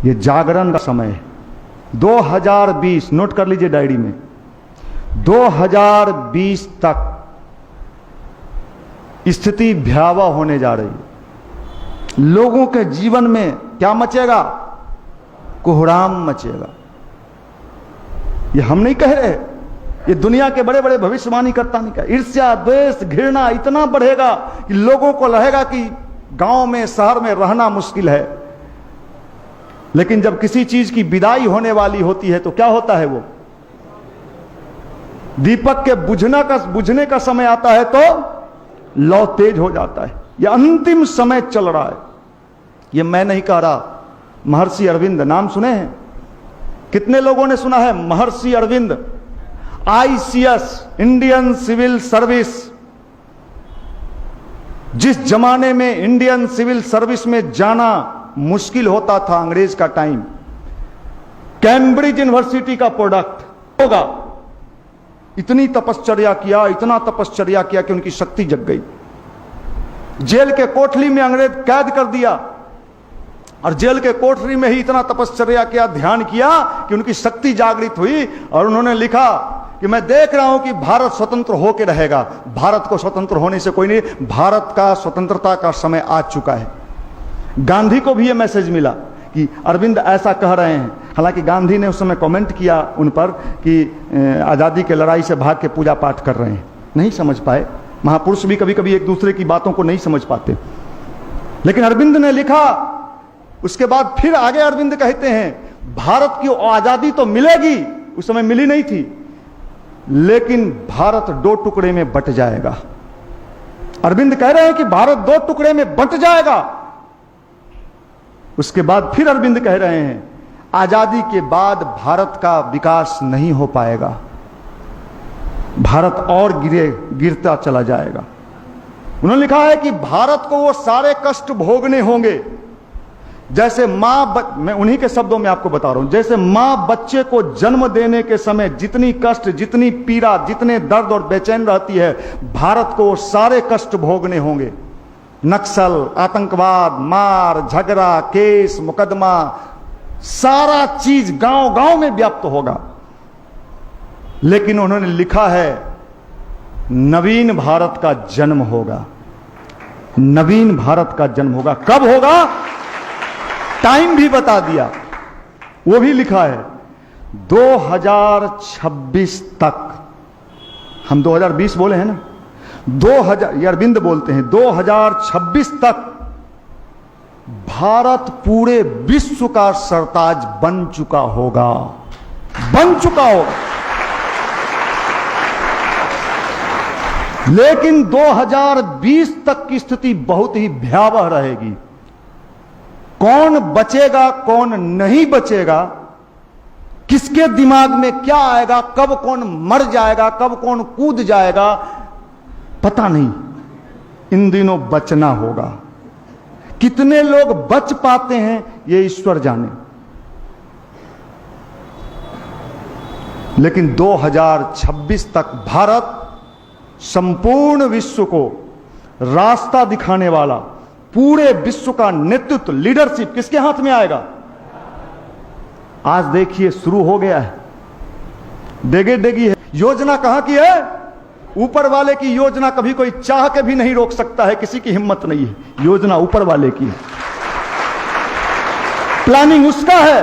ये जागरण का समय है। 2020 नोट कर लीजिए डायरी में, 2020 तक स्थिति भयावह होने जा रही है। लोगों के जीवन में क्या मचेगा? कोहराम मचेगा। ये हम नहीं कह रहे, ये दुनिया के बड़े बड़े भविष्यवाणी करता नहीं कहा। ईर्ष्या, द्वेष, घृणा इतना बढ़ेगा कि लोगों को लगेगा कि गांव में, शहर में रहना मुश्किल है। लेकिन जब किसी चीज की विदाई होने वाली होती है तो क्या होता है? वो दीपक के बुझने का समय आता है तो लौ तेज हो जाता है। यह अंतिम समय चल रहा है। यह मैं नहीं कह रहा, महर्षि अरविंद नाम सुने हैं? कितने लोगों ने सुना है Maharshi Aurobindo? ICS, Indian civil service. जिस जमाने में इंडियन सिविल सर्विस में जाना मुश्किल होता था, अंग्रेज का टाइम, कैम्ब्रिज यूनिवर्सिटी का प्रोडक्ट होगा। इतनी तपश्चर्या किया, इतना तपश्चर्या किया कि उनकी शक्ति जग गई। जेल के कोठरी में अंग्रेज कैद कर दिया और जेल के कोठरी में ही इतना तपश्चर्या किया, ध्यान किया कि उनकी शक्ति जागृत हुई और उन्होंने लिखा कि मैं देख रहा हूं कि भारत स्वतंत्र होकर रहेगा। भारत को स्वतंत्र होने से कोई नहीं, भारत का स्वतंत्रता का समय आ चुका है। गांधी को भी यह मैसेज मिला कि अरविंद ऐसा कह रहे हैं। हालांकि गांधी ने उस समय कमेंट किया उन पर कि आज़ादी के लड़ाई से भाग के पूजा पाठ कर रहे हैं, नहीं समझ पाए। महापुरुष भी कभी कभी एक दूसरे की बातों को नहीं समझ पाते। लेकिन अरविंद ने लिखा, उसके बाद फिर आगे अरविंद कहते हैं भारत की आज़ादी तो मिलेगी, उस समय मिली नहीं थी, लेकिन भारत दो टुकड़े में बंट जाएगा। अरविंद कह रहे हैं कि भारत दो टुकड़े में बंट जाएगा। उसके बाद फिर अरविंद कह रहे हैं आजादी के बाद भारत का विकास नहीं हो पाएगा, भारत और गिरता चला जाएगा। उन्होंने लिखा है कि भारत को वो सारे कष्ट भोगने होंगे जैसे मैं उन्हीं के शब्दों में आपको बता रहा हूं, जैसे मां बच्चे को जन्म देने के समय जितनी कष्ट, जितनी पीड़ा, जितने दर्द और बेचैन रहती है, भारत को वो सारे कष्ट भोगने होंगे। नक्सल, आतंकवाद, मार, झगड़ा, केस, मुकदमा, सारा चीज गांव गांव में व्याप्त होगा। लेकिन उन्होंने लिखा है नवीन भारत का जन्म होगा। नवीन भारत का जन्म होगा। कब होगा? टाइम भी बता दिया, वो भी लिखा है 2026 तक। हम 2020 बोले हैं ना, 2000 अरविंद बोलते हैं 2026 तक भारत पूरे विश्व का सरताज बन चुका होगा, बन चुका होगा। लेकिन 2020 तक की स्थिति बहुत ही भयावह रहेगी। कौन बचेगा, कौन नहीं बचेगा, किसके दिमाग में क्या आएगा, कब कौन मर जाएगा, कब कौन कूद जाएगा, पता नहीं। इन दिनों बचना होगा। कितने लोग बच पाते हैं ये ईश्वर जाने। लेकिन 2026 तक भारत संपूर्ण विश्व को रास्ता दिखाने वाला, पूरे विश्व का नेतृत्व, लीडरशिप किसके हाथ में आएगा? आज देखिए शुरू हो गया है, डेगे डेगी है। योजना कहां की है? ऊपर वाले की योजना कभी कोई चाह के भी नहीं रोक सकता है, किसी की हिम्मत नहीं है। योजना ऊपर वाले की है, प्लानिंग उसका है।